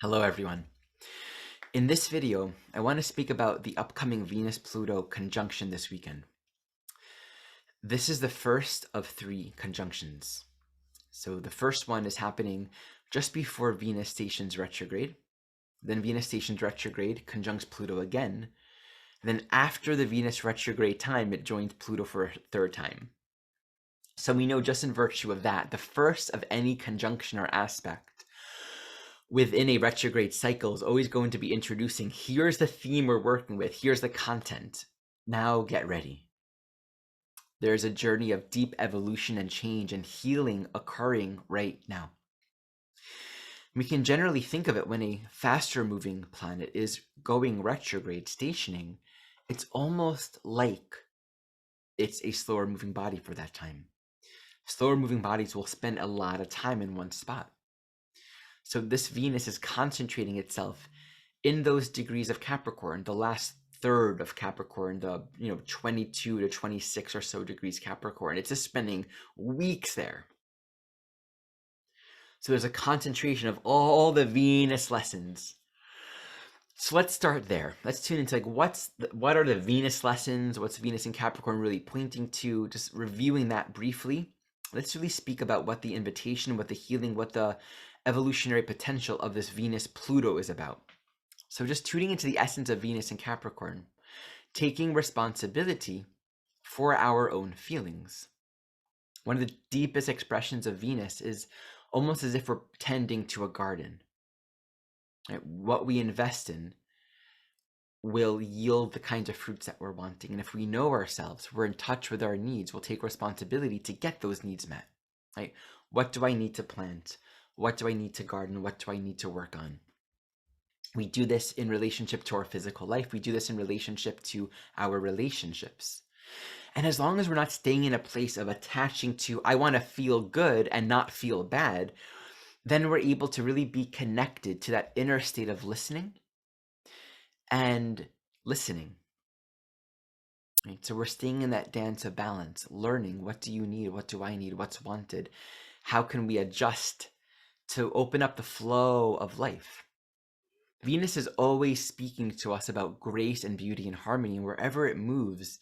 Hello everyone. In this video, I want to speak about the upcoming Venus-Pluto conjunction this weekend. This is the first of 3 conjunctions. So the first one is happening just before Venus stations retrograde. Then Venus stations retrograde, conjuncts Pluto again. Then after the Venus retrograde time, it joins Pluto for a 3rd time. So we know just in virtue of that, the first of any conjunction or aspect within a retrograde cycle is always going to be introducing, here's the theme we're working with, here's the content. Now get ready. There's a journey of deep evolution and change and healing occurring right now. We can generally think of it when a faster moving planet is going retrograde, stationing, it's almost like it's a slower moving body for that time. Slower moving bodies will spend a lot of time in one spot. So this Venus is concentrating itself in those degrees of Capricorn, the last third of Capricorn, the 22 to 26 or so degrees Capricorn. It's just spending weeks there. So there's a concentration of all the Venus lessons. So let's start there. Let's tune into what are the Venus lessons? What's Venus in Capricorn really pointing to? Just reviewing that briefly. Let's really speak about what the invitation, what the healing, what the evolutionary potential of this Venus-Pluto is about. So just tuning into the essence of Venus in Capricorn, taking responsibility for our own feelings. One of the deepest expressions of Venus is almost as if we're tending to a garden. Right? What we invest in will yield the kinds of fruits that we're wanting. And if we know ourselves, we're in touch with our needs, we'll take responsibility to get those needs met. Right? What do I need to plant? What do I need to garden? What do I need to work on? We do this in relationship to our physical life. We do this in relationship to our relationships. And as long as we're not staying in a place of attaching to, I want to feel good and not feel bad, then we're able to really be connected to that inner state of listening and listening. Right? So we're staying in that dance of balance, learning what do you need, what do I need, what's wanted, how can we adjust to open up the flow of life. Venus is always speaking to us about grace and beauty and harmony, and wherever it moves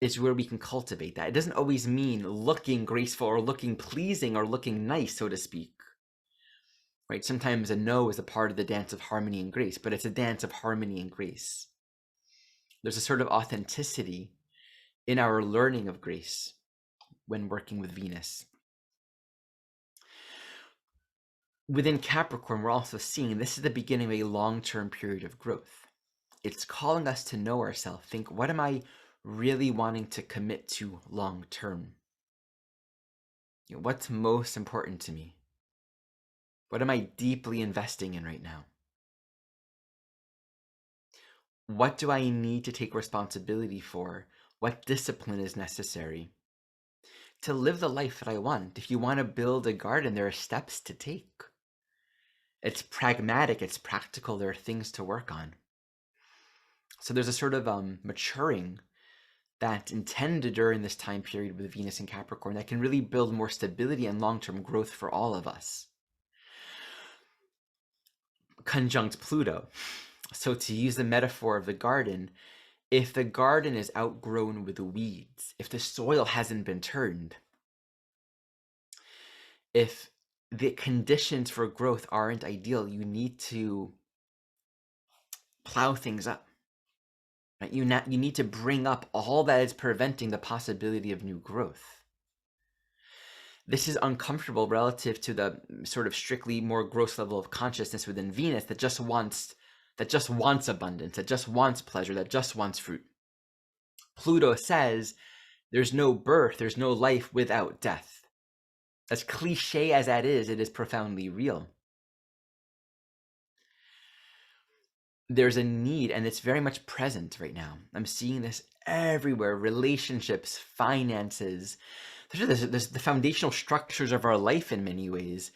is where we can cultivate that. It doesn't always mean looking graceful or looking pleasing or looking nice, so to speak. Right? Sometimes a no is a part of the dance of harmony and grace, but it's a dance of harmony and grace. There's a sort of authenticity in our learning of grace when working with Venus. Within Capricorn, we're also seeing this is the beginning of a long-term period of growth. It's calling us to know ourselves, think, what am I really wanting to commit to long-term? What's most important to me? What am I deeply investing in right now? What do I need to take responsibility for? What discipline is necessary to live the life that I want? If you want to build a garden, there are steps to take. It's pragmatic, it's practical, there are things to work on. So there's a sort of maturing that's intended during this time period with Venus and Capricorn that can really build more stability and long-term growth for all of us. Conjunct Pluto. So to use the metaphor of the garden, if the garden is outgrown with weeds, if the soil hasn't been turned, if the conditions for growth aren't ideal, you need to plow things up. Right? You need to bring up all that is preventing the possibility of new growth. This is uncomfortable relative to the sort of strictly more gross level of consciousness within Venus that just wants abundance, that just wants pleasure, that just wants fruit. Pluto says there's no birth, there's no life without death. As cliche as that is, it is profoundly real. There's a need, and it's very much present right now. I'm seeing this everywhere. Relationships, finances, there's the foundational structures of our life in many ways.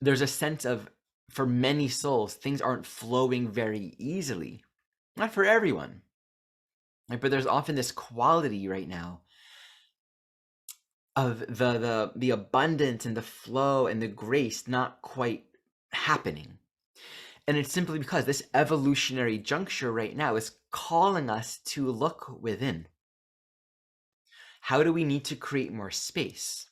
There's a sense of, for many souls, things aren't flowing very easily. Not for everyone. Right? But there's often this quality right now of the abundance and the flow and the grace not quite happening. And it's simply because this evolutionary juncture right now is calling us to look within. How do we need to create more space?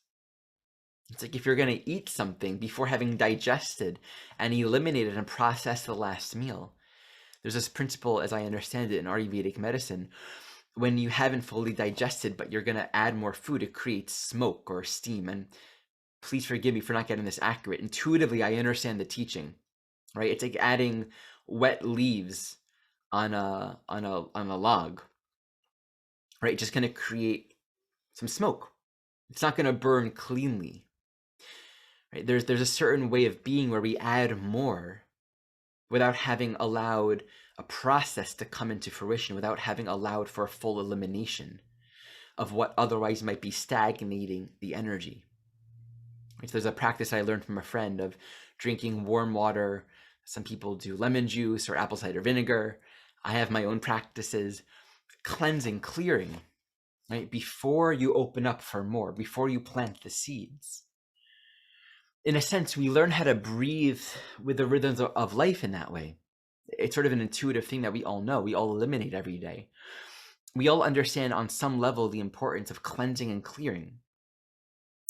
It's like if you're going to eat something before having digested and eliminated and processed the last meal. There's this principle, as I understand it, in Ayurvedic medicine. When you haven't fully digested, but you're going to add more food, it creates smoke or steam. And please forgive me for not getting this accurate. Intuitively, I understand the teaching, right? It's like adding wet leaves on a log, right? It's just going to create some smoke. It's not going to burn cleanly, right? There's a certain way of being where we add more without having allowed a process to come into fruition, without having allowed for a full elimination of what otherwise might be stagnating the energy. So there's a practice I learned from a friend of drinking warm water. Some people do lemon juice or apple cider vinegar. I have my own practices. Cleansing, clearing, right? Before you open up for more, before you plant the seeds. In a sense, we learn how to breathe with the rhythms of life in that way. It's sort of an intuitive thing that we all know. We all eliminate every day. We all understand on some level the importance of cleansing and clearing.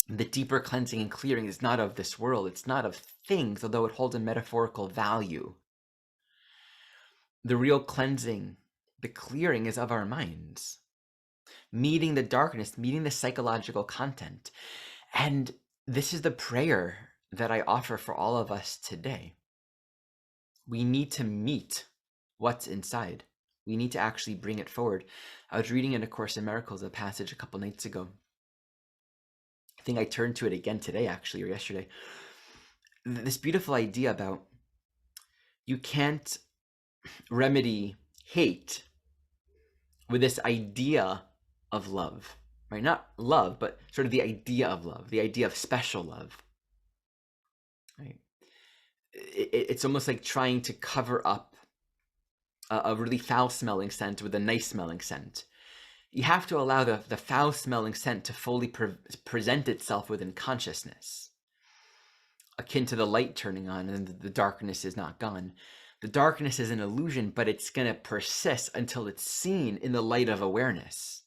The deeper cleansing and clearing is not of this world. It's not of things, although it holds a metaphorical value. The real cleansing, the clearing, is of our minds. Meeting the darkness, meeting the psychological content. And this is the prayer that I offer for all of us today. We need to meet what's inside. We need to actually bring it forward. I was reading in A Course in Miracles a passage a couple nights ago. I think I turned to it again today, actually, or yesterday. This beautiful idea about you can't remedy hate with this idea of love, right? Not love, but sort of the idea of love, the idea of special love, right? It's almost like trying to cover up a really foul-smelling scent with a nice-smelling scent. You have to allow the foul-smelling scent to fully present itself within consciousness, akin to the light turning on and the darkness is not gone. The darkness is an illusion, but it's going to persist until it's seen in the light of awareness.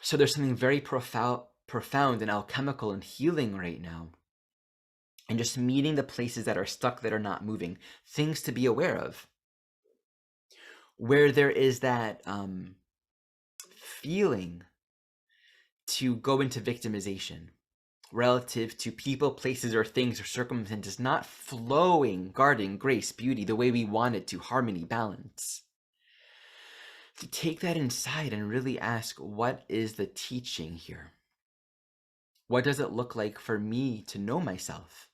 So there's something very profound and alchemical and healing right now. And just meeting the places that are stuck, that are not moving, things to be aware of. Where there is that feeling to go into victimization relative to people, places, or things or circumstances not flowing, guarding, grace, beauty, the way we want it to, harmony, balance. To take that inside and really ask, what is the teaching here? What does it look like for me to know myself?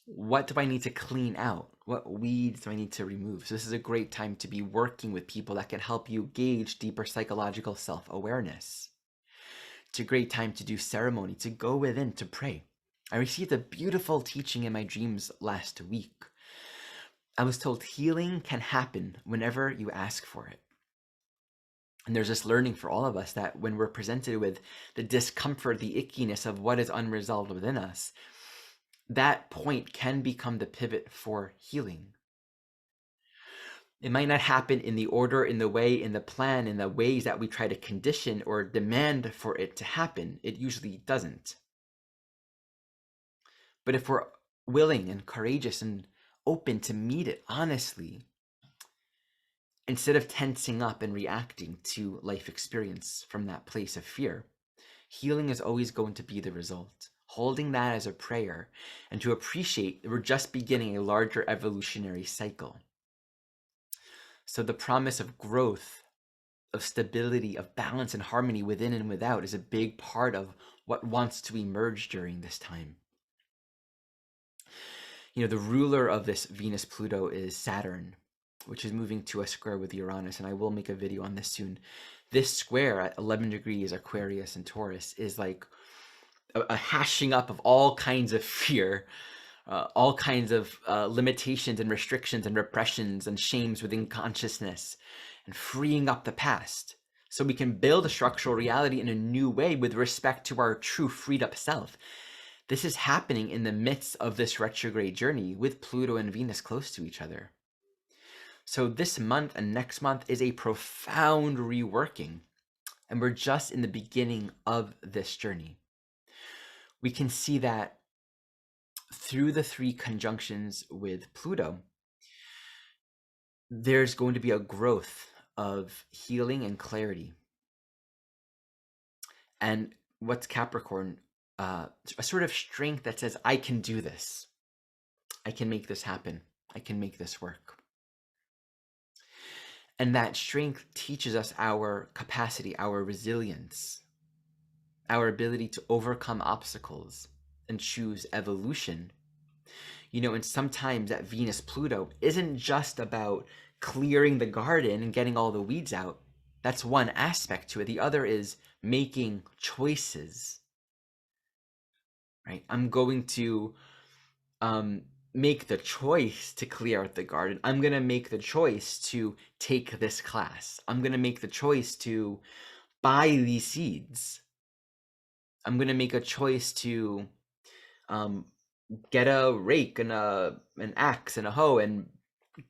What do I need to clean out? What weeds do I need to remove? So this is a great time to be working with people that can help you gauge deeper psychological self-awareness. It's a great time to do ceremony, to go within, to pray. I received a beautiful teaching in my dreams last week. I was told healing can happen whenever you ask for it. And there's this learning for all of us that when we're presented with the discomfort, the ickiness of what is unresolved within us, that point can become the pivot for healing. It might not happen in the order, in the way, in the plan, in the ways that we try to condition or demand for it to happen. It usually doesn't. But if we're willing and courageous and open to meet it honestly, instead of tensing up and reacting to life experience from that place of fear, healing is always going to be the result. Holding that as a prayer and to appreciate that we're just beginning a larger evolutionary cycle. So the promise of growth, of stability, of balance and harmony within and without is a big part of what wants to emerge during this time. You know, the ruler of this Venus-Pluto is Saturn, which is moving to a square with Uranus, and I will make a video on this soon. This square at 11 degrees Aquarius and Taurus is like a hashing up of all kinds of fear, all kinds of limitations and restrictions and repressions and shames within consciousness, and freeing up the past so we can build a structural reality in a new way with respect to our true freed up self. This is happening in the midst of this retrograde journey with Pluto and Venus close to each other. So this month and next month is a profound reworking, and we're just in the beginning of this journey. We can see that through the 3 conjunctions with Pluto, there's going to be a growth of healing and clarity. And what's Capricorn? A sort of strength that says, I can do this. I can make this happen. I can make this work. And that strength teaches us our capacity, our resilience, our ability to overcome obstacles and choose evolution. You know, and sometimes that Venus Pluto isn't just about clearing the garden and getting all the weeds out. That's one aspect to it. The other is making choices, right? I'm going to make the choice to clear out the garden. I'm going to make the choice to take this class. I'm going to make the choice to buy these seeds. I'm going to make a choice to get a rake and an axe and a hoe and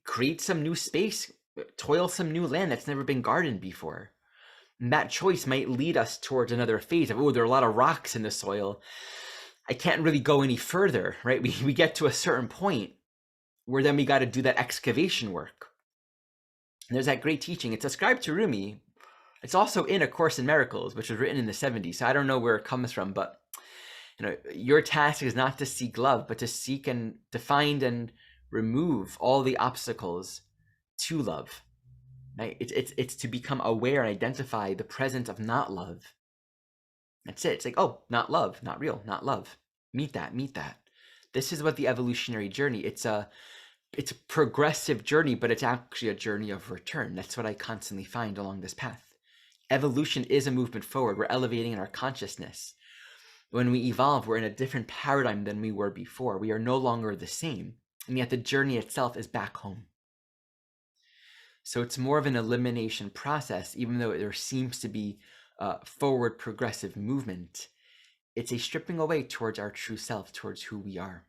create some new space, toil some new land that's never been gardened before. And that choice might lead us towards another phase of, oh, there are a lot of rocks in the soil. I can't really go any further, right? We get to a certain point where then we got to do that excavation work. And there's that great teaching. It's ascribed to Rumi. It's also in A Course in Miracles, which was written in the 70s. So I don't know where it comes from, but you know, your task is not to seek love, but to seek and to find and remove all the obstacles to love. Right? It's to become aware and identify the presence of not love. That's it. It's like, oh, not love, not real, not love. Meet that, meet that. This is what the evolutionary journey. It's a progressive journey, but it's actually a journey of return. That's what I constantly find along this path. Evolution is a movement forward. We're elevating in our consciousness. When we evolve, we're in a different paradigm than we were before. We are no longer the same, and yet the journey itself is back home. So it's more of an elimination process, even though there seems to be forward progressive movement. It's a stripping away towards our true self, towards who we are.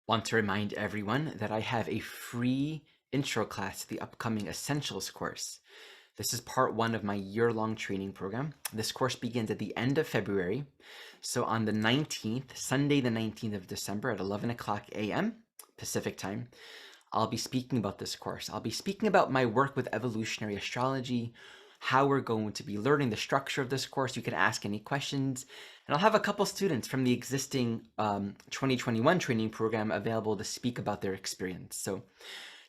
Want to remind everyone that I have a free intro class to the upcoming Essentials course. This is part 1 of my year-long training program. This course begins at the end of February. So on the 19th, Sunday the 19th of December at 11 o'clock a.m. Pacific time, I'll be speaking about this course. I'll be speaking about my work with evolutionary astrology, how we're going to be learning the structure of this course. You can ask any questions. And I'll have a couple students from the existing 2021 training program available to speak about their experience. So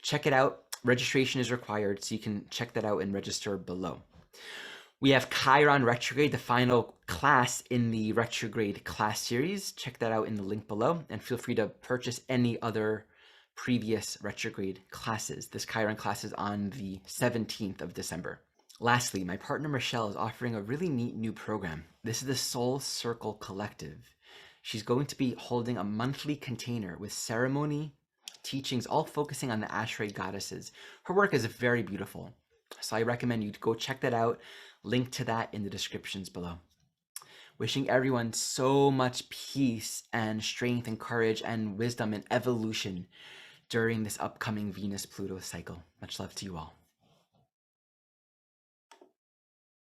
check it out. Registration is required, so you can check that out and register below. We have Chiron retrograde, the final class in the retrograde class series. Check that out in the link below, and feel free to purchase any other previous retrograde classes. This Chiron class is on the 17th of December. Lastly, my partner Michelle is offering a really neat new program. This is the Soul Circle Collective. She's going to be holding a monthly container with ceremony, teachings, all focusing on the Ashray goddesses. Her work is very beautiful, so I recommend you to go check that out. Link to that in the descriptions below. Wishing everyone so much peace and strength and courage and wisdom and evolution during this upcoming Venus-Pluto cycle. Much love to you all.